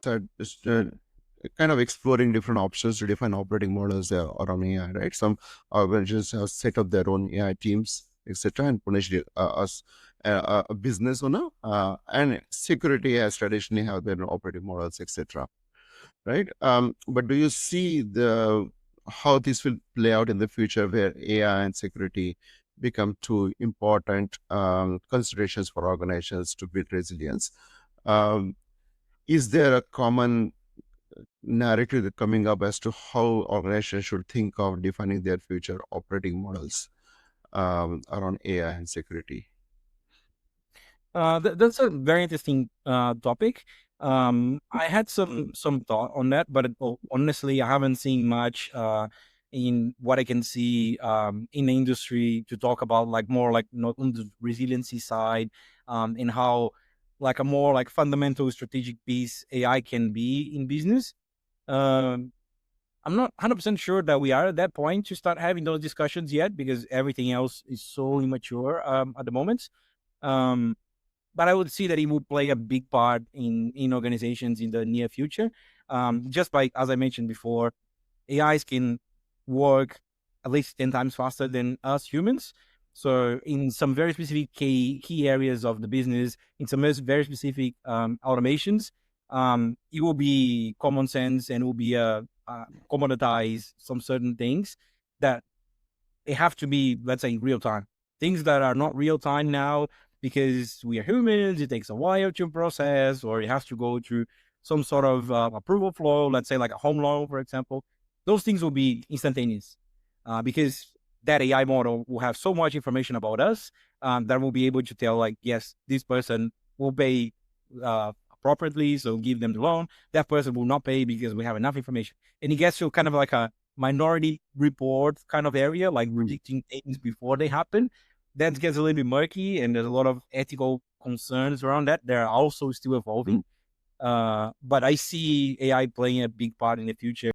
are just, kind of exploring different options to define operating models around AI, right? Some organizations have set up their own AI teams, etc., and potentially us a business owner and security has traditionally have their own operating models, etc., right? But do you see how this will play out in the future, where AI and security become two important considerations for organizations to build resilience? Um, is there a common narrative that coming up as to how organizations should think of defining their future operating models around AI and security? That's a very interesting topic. I had some thought on that, but honestly, I haven't seen much in what I can see in the industry to talk about like more like not on the resiliency side, and how like a more like fundamental strategic piece AI can be in business. Um, I'm not 100% sure that we are at that point to start having those discussions yet because everything else is so immature at the moment. Um, but I would see that it would play a big part in organizations in the near future. Just by, as I mentioned before, AIs can work at least 10 times faster than us humans. So in some very specific key areas of the business, in some very specific automations, it will be common sense and will be commoditize some certain things that they have to be, let's say, real time. Things that are not real time now because we are humans, it takes a while to process, or it has to go through some sort of approval flow, let's say like a home loan, for example. Those things will be instantaneous because that AI model will have so much information about us that will be able to tell, like, yes, this person will pay appropriately, so give them the loan. That person will not pay because we have enough information. And it gets to kind of like a minority report kind of area, like predicting things before they happen. That gets a little bit murky, and there's a lot of ethical concerns around that. They're also still evolving. But I see AI playing a big part in the future.